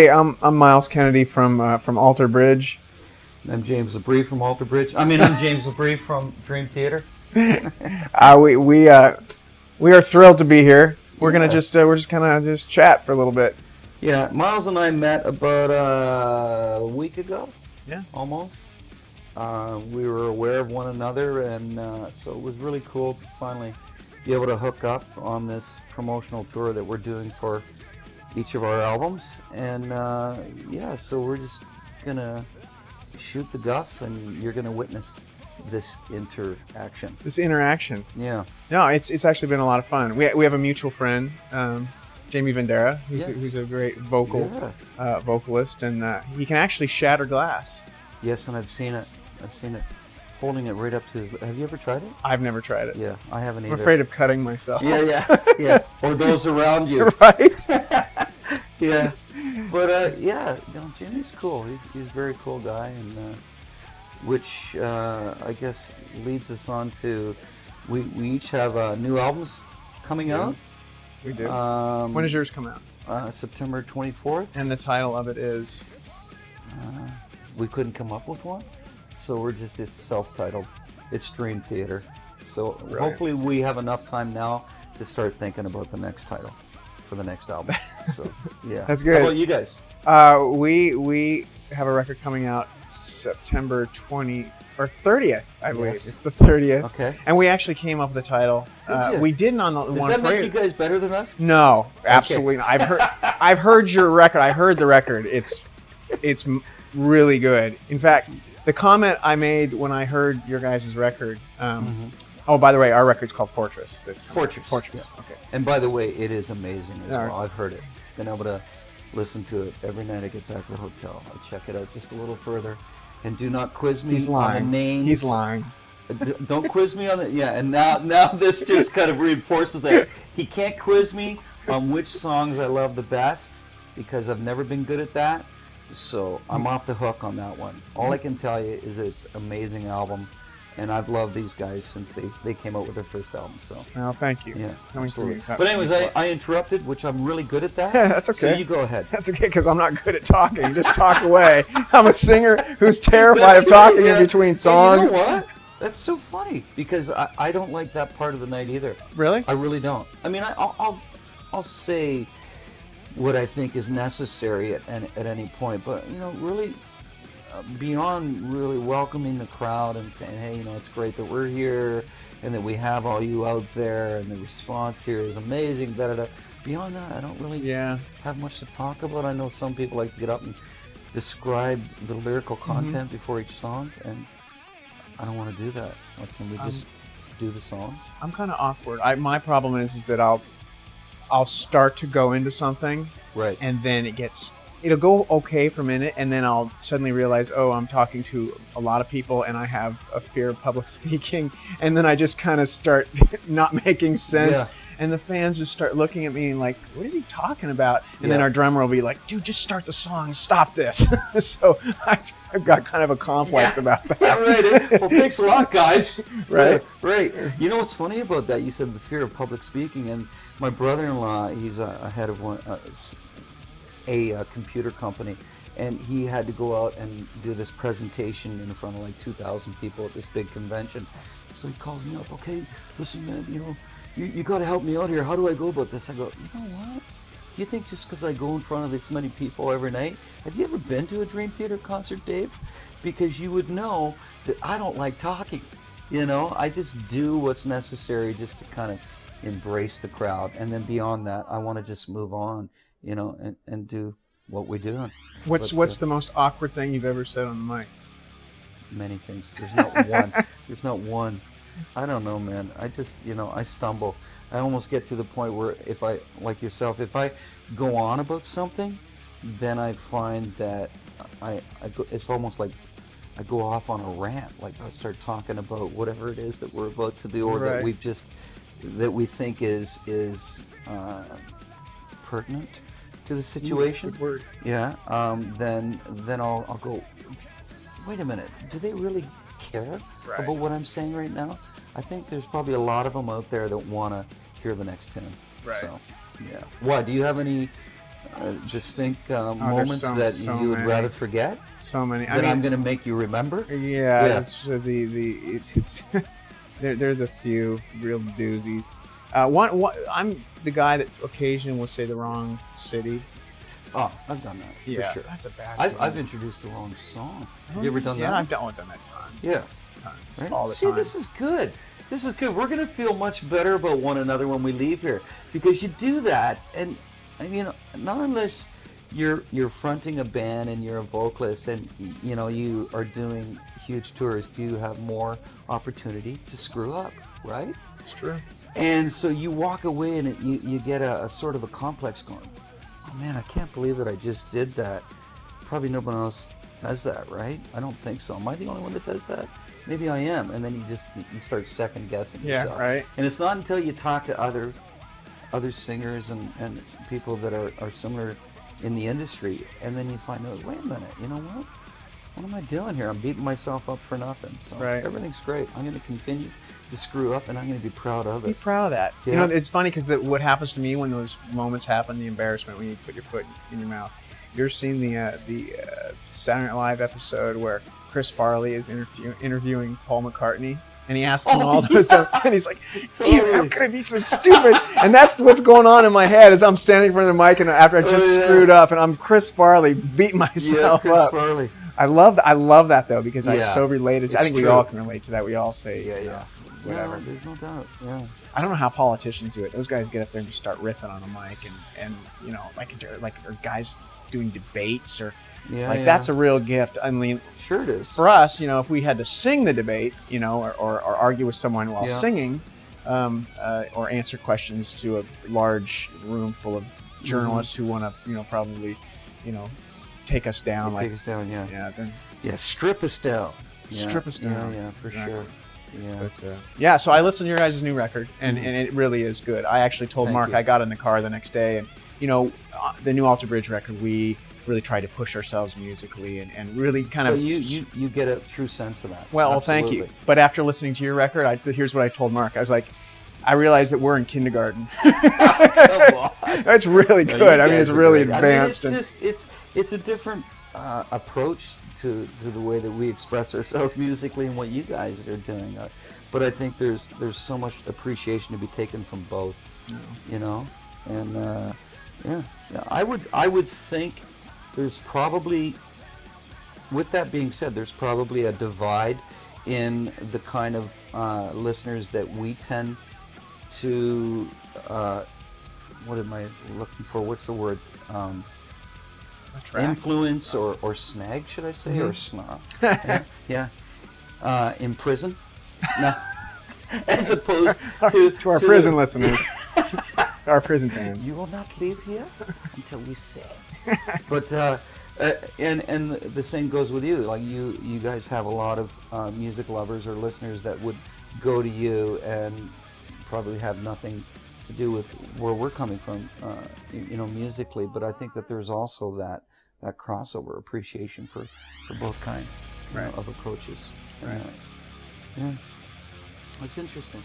I'm Myles Kennedy from Alter Bridge. I'm James LaBrie from Alter Bridge. I'm James LaBrie from Dream Theater. We are thrilled to be here. We're gonna just chat for a little bit. Yeah, Myles and I met about a week ago. Yeah, almost. We were aware of one another, and so it was really cool to finally be able to hook up on this promotional tour that we're doing for each of our albums. And so we're just gonna shoot the duff, and you're gonna witness this interaction. Yeah. No, it's actually been a lot of fun. We have a mutual friend, Jamie Vendera, who's a great vocalist, and he can actually shatter glass. Yes, and I've seen it. Holding it right up to his. Have you ever tried it? I've never tried it. Yeah, I haven't either. I'm afraid of cutting myself. Yeah. Or those around you. Right. Yeah. But Jimmy's cool. He's a very cool guy, and which I guess leads us on to we each have new albums coming out. We do. When does yours come out? September 24th. And the title of it is? We couldn't come up with one, so it's self-titled. It's Dream Theater. So hopefully we have enough time now to start thinking about the next title for the next album. So yeah. That's good. How about you guys? We have a record coming out September 30th, I believe. Yes. It's the 30th. Okay. And we actually came up with the title. We didn't on the Does one. that make you guys better than us? No, absolutely not. I've heard your record. I heard the record. It's really good. In fact, the comment I made when I heard your guys' record. Oh, by the way, our record's called Fortress. Fortress. Yeah. Okay. And by the way, it is amazing as All well. I've heard it. Been able to listen to it every night I get back to the hotel. I check it out just a little further. And do not quiz me on the names. He's lying. Don't quiz me on the... Yeah, and now this just kind of reinforces that. He can't quiz me on which songs I love the best because I've never been good at that. So I'm off the hook on that one. All I can tell you is it's an amazing album, and I've loved these guys since they came out with their first album. So well, thank you. Yeah, absolutely. But anyways, I interrupted, which I'm really good at that. Yeah, that's okay. So you go ahead. That's okay, because I'm not good at talking. You just talk away. I'm a singer who's terrified of talking in between songs. And you know what? That's so funny because I don't like that part of the night either. Really? I really don't. I mean, I'll say what I think is necessary at any point, but really beyond really welcoming the crowd and saying, hey, it's great that we're here and that we have all you out there and the response here is amazing. Beyond that, I don't really have much to talk about. I know some people like to get up and describe the lyrical content before each song, and I don't want to do that. Like, can we just do the songs? I'm kind of awkward. My problem is that I'll start to go into something, right, and then it'll go okay for a minute, and then I'll suddenly realize, oh, I'm talking to a lot of people, and I have a fear of public speaking, and then I just kind of start not making sense, and the fans just start looking at me like, what is he talking about? And then our drummer will be like, dude, just start the song, stop this. So I've got kind of a complex about that. Yeah, right. Well, thanks a lot, guys. Right. Right. You know what's funny about that? You said the fear of public speaking, and my brother-in-law, he's a head of a computer company, and he had to go out and do this presentation in front of like 2,000 people at this big convention. So he calls me up, okay, listen, man, you got to help me out here. How do I go about this? I go, you know what? You think just because I go in front of this many people every night, have you ever been to a Dream Theater concert, Dave? Because you would know that I don't like talking. I just do what's necessary just to kind of embrace the crowd, and then beyond that, I want to just move on, and do what we're doing. What's the most awkward thing you've ever said on the mic? Many things. There's not one. There's not one. I don't know, man. I just, I stumble. I almost get to the point where if I, like yourself, if I go on about something, then I find that I go, it's almost like I go off on a rant. Like I start talking about whatever it is that we're about to do, or that we think is pertinent to the situation. Good word. Yeah. Then I'll go, wait a minute. Do they really care about what I'm saying right now? I think there's probably a lot of them out there that want to hear the next tune. Right. So, yeah. What, do you have any distinct there's moments that so you would many. rather forget? So many. That I'm going to make you remember? Yeah. It's they're the few real doozies. I'm the guy that occasionally will say the wrong city. Oh, I've done that, Yeah, for sure. that's a bad I've feeling. introduced the wrong song. Have you ever done that? Yeah, I've done that tons. Yeah. Tons. Right? All the See, time. this is good. This is good. We're going to feel much better about one another when we leave here, because you do that, and I mean, not unless you're fronting a band and you're a vocalist, and you know you are doing huge tours, do you have more opportunity to screw up, right? It's true. And so you walk away and you get a sort of a complex going, oh man, I can't believe that I just did that. Probably no one else does that, right? I don't think so. Am I the only one that does that? Maybe I am. And then you start second guessing yourself. Yeah, right. And it's not until you talk to other singers and people that are similar in the industry, and then you find out, wait a minute, you know what? What am I doing here? I'm beating myself up for nothing. So Right. everything's great. I'm going to continue to screw up, and I'm going to be proud of Be it. proud of that. Yeah. You know, it's funny because what happens to me when those moments happen, the embarrassment when you put your foot in your mouth. You're seeing the Saturday Night Live episode where Chris Farley is interviewing Paul McCartney, and he asks him all those stuff, and he's like, "Dude, how could I be so stupid?" And that's what's going on in my head as I'm standing in front of the mic, and after I just screwed up, and I'm Chris Farley beating myself Chris up. Farley. I love that though, because I'm Yeah, so related. I it's think we true. all can relate to that. We all say, Yeah. whatever. No, there's no doubt. Yeah. I don't know how politicians do it. Those guys get up there and just start riffing on a mic, and you know, like or guys doing debates or that's a real gift. I mean, Sure it is. for us, you know, if we had to sing the debate, you know, or argue with someone while singing, or answer questions to a large room full of journalists who want to, you know, probably, you know, take us down. Take us down, yeah. Yeah, then Strip us down. strip us down. Yeah, for Exactly. sure. Yeah. But so I listened to your guys' new record, and it really is good. I actually told Thank Mark, you. I got in the car the next day, and you know, the new Alter Bridge record, we really tried to push ourselves musically and really kind of. But you get a true sense of that. Well, thank you. But after listening to your record, here's what I told Mark. I was like, I realized that we're in kindergarten. Come on. That's really No, good. you I mean, guys it's are really great. advanced. I mean, it's a different approach to the way that we express ourselves musically and what you guys are doing. But I think there's so much appreciation to be taken from both. You know, and I would think there's probably, with that being said, there's probably a divide in the kind of listeners that we tend to what am I looking for? What's the word? Influence or snag, should I say, or snob? Imprison. No. As opposed to our prison listeners, our prison fans. You will not leave here until we say. But and the same goes with you. Like you guys have a lot of music lovers or listeners that would go to you and probably have nothing to do with where we're coming from, you know, musically. But I think that there's also that crossover appreciation for both kinds Right. of approaches. Right. Yeah, it's interesting.